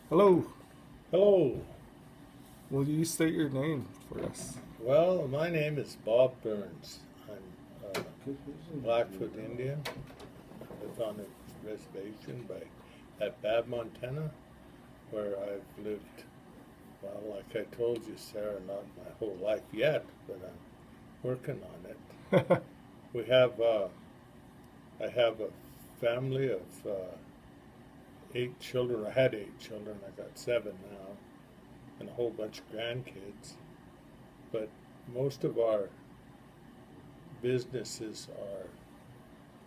Hello. Hello. Will you state your name for us? Well, my name is Bob Burns. I'm a Blackfoot Indian. I live on a reservation at Bab, Montana, where I've lived, well, like I told you, Sarah, not my whole life yet, but I'm working on it. We have, I have a family of 8 children. I had 8 children. I got 7 now, and a whole bunch of grandkids. But most of our businesses are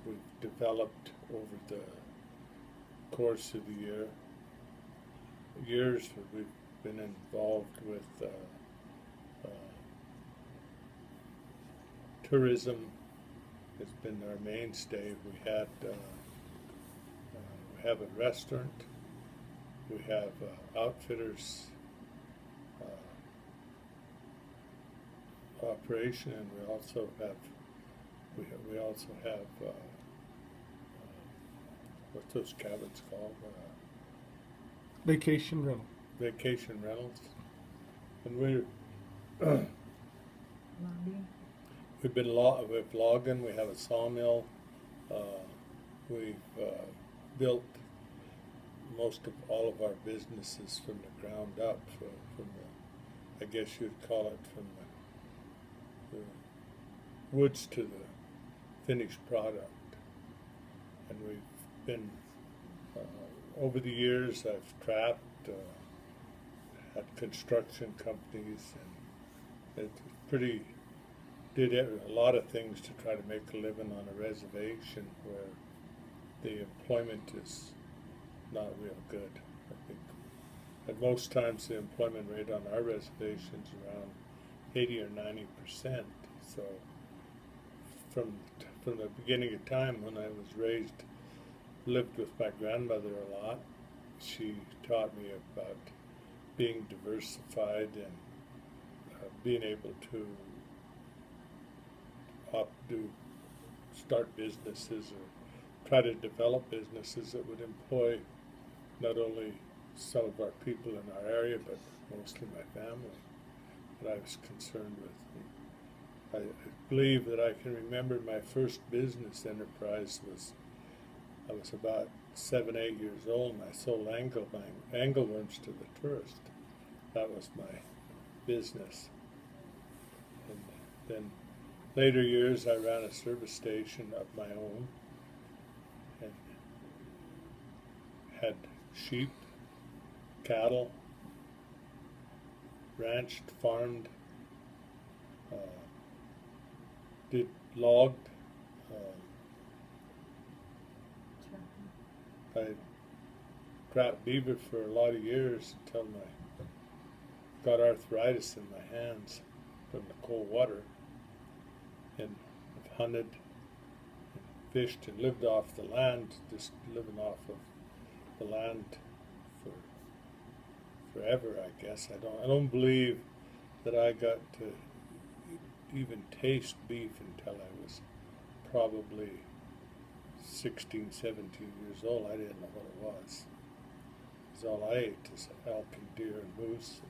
we've developed over the course of the years we've been involved with uh, tourism has been our mainstay. We have a restaurant, we have outfitters operation, and we also have what's those cabins called? Vacation rental. Vacation rentals, and we've logging. We have a sawmill. Uh, we've built most of all of our businesses from the ground up, from the, I guess you'd call it, from the woods to the finished product. And we've been over the years. I've trapped, had construction companies, and it's pretty did a lot of things to try to make a living on a reservation where the employment is not real good. I think at most times the employment rate on our reservations around 80 or 90%. So from the beginning of time when I was raised, lived with my grandmother a lot. She taught me about being diversified and being able to do start businesses or try to develop businesses that would employ not only some of our people in our area but mostly my family that I was concerned with. I believe that I can remember my first business enterprise was I was about 7, 8 years old, and I sold angleworms to the tourist. That was my business. And then later years, I ran a service station of my own and had sheep, cattle, ranched, farmed, uh, did logged. I trapped beaver for a lot of years until I got arthritis in my hands from the cold water, and I've hunted and fished and lived off the land, just living off of the land for forever. I guess I don't believe that I got to even taste beef until I was probably 16, 17 years old. I didn't know what it was. Because all I ate is elk and deer and moose.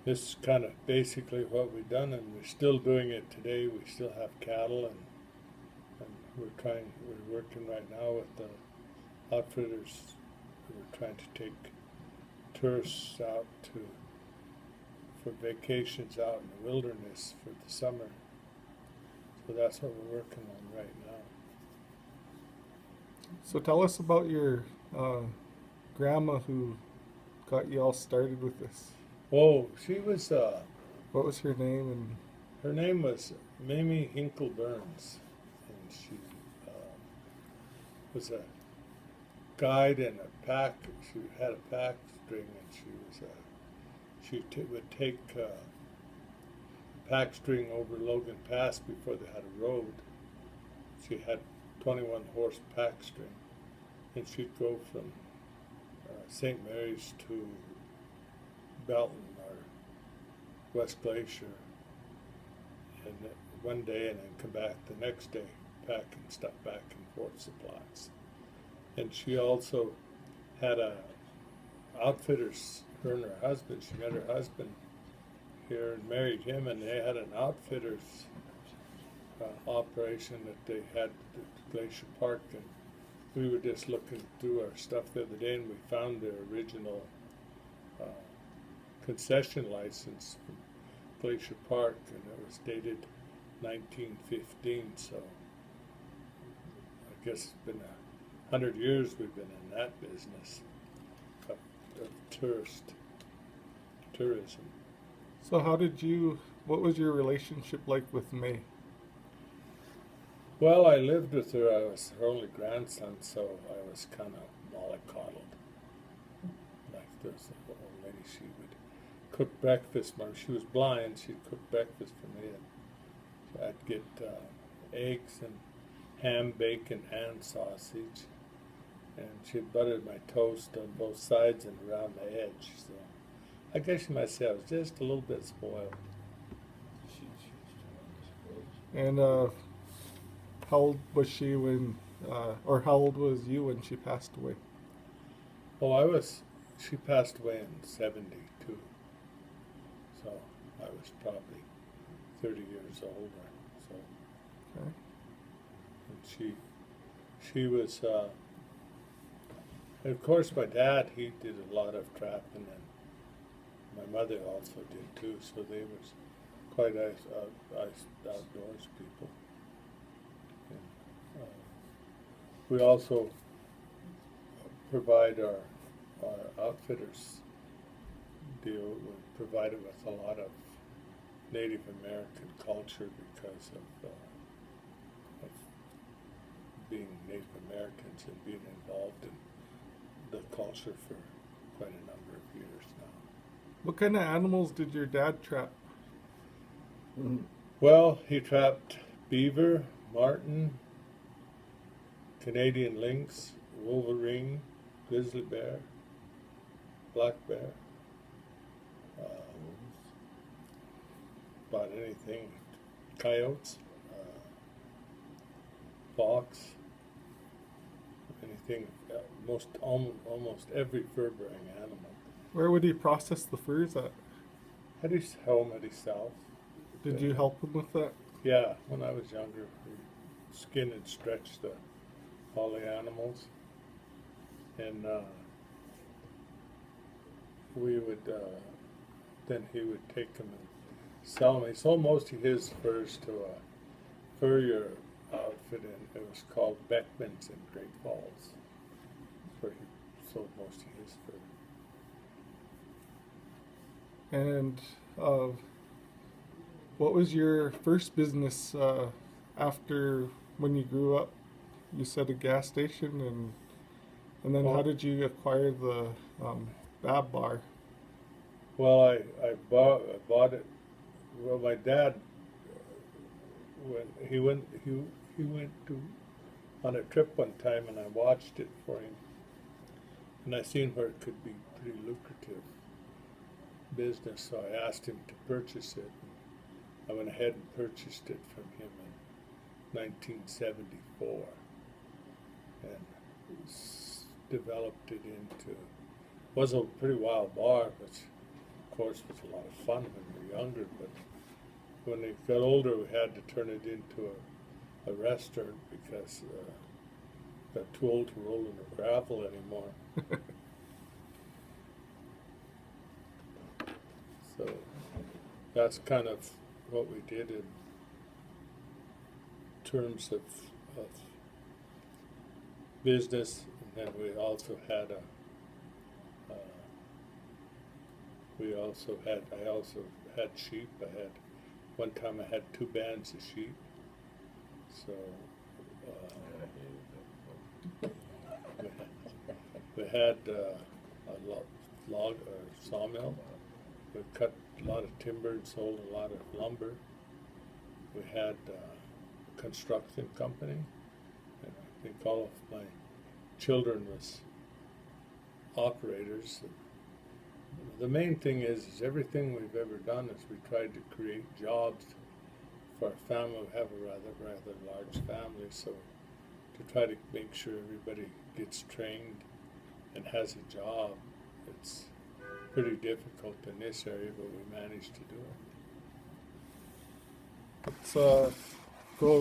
This is kind of basically what we've done, and we're still doing it today. We still have cattle, and we're working right now with the outfitters. We're trying to take tourists out for vacations out in the wilderness for the summer. So that's what we're working on right now. So tell us about your uh, grandma who got you all started with this. Oh, she was, What was her name? And her name was Mamie Hinkle Burns, and she uh, was a guide and a pack. She had a pack string, and would take pack string over Logan Pass before they had a road. She had 21 horse pack string, and she'd go from St. Mary's to Belton or West Glacier, and one day, and then come back the next day, packing stuff back in Fort Supplies. And she also had a outfitters, her and her husband. She met her husband here and married him, and they had an outfitters operation that they had at Glacier Park, and we were just looking through our stuff the other day, and we found their original concession license from Glacier Park, and it was dated 1915. So I guess it's been 100 years we've been in that business of tourism. So what was your relationship like with May? Well, I lived with her. I was her only grandson, so I was kind of mollycoddled. Like this old lady, she would cook breakfast. She was blind. She'd cook breakfast for me, and so I'd get eggs and ham, bacon, and sausage, and she'd butter my toast on both sides and around the edge. So I guess you might say I was just a little bit spoiled. And how old was she when, or how old was you when she passed away? Oh, she passed away in 72. So I was probably 30 years older. So, Okay. and she was, and of course my dad, he did a lot of trapping, and my mother also did too. So they was quite outdoors people. And, we also provide our outfitters provided with a lot of Native American culture because of being Native Americans and being involved in the culture for quite a number of years now. What kind of animals did your dad trap? Well, he trapped beaver, marten, Canadian lynx, wolverine, grizzly bear, black bear, about anything, coyotes, fox, anything, almost every fur-bearing animal. Where would he process the furs at? Had his home at his south. Did you help him with that? Yeah, when I was younger, we skinned and stretched all the animals, and we would then he would take them and sell them. He sold most of his furs to a furrier outfit, and it was called Beckman's in Great Falls, where he sold most of his fur. And what was your first business after when you grew up? You said a gas station, and then how did you acquire the Bab Bar? Well, I bought it. Well, my dad, when he went on a trip one time, and I watched it for him, and I seen where it could be pretty lucrative business. So I asked him to purchase it. I went ahead and purchased it from him in 1974, and developed it into, was a pretty wild bar, which of course was a lot of fun when we were younger, but when we got older we had to turn it into a restaurant because got too old to roll in the gravel anymore. So that's kind of what we did in terms of business. And then we also had I also had sheep. One time I had 2 bands of sheep. So we had a log or sawmill. We cut a lot of timber and sold a lot of lumber. We had a construction company, and I think all of my children was operators. The main thing is everything we've ever done is we tried to create jobs for our family. We have a rather large family, so to try to make sure everybody gets trained and has a job. It's pretty difficult in this area, but we managed to do it. Let's go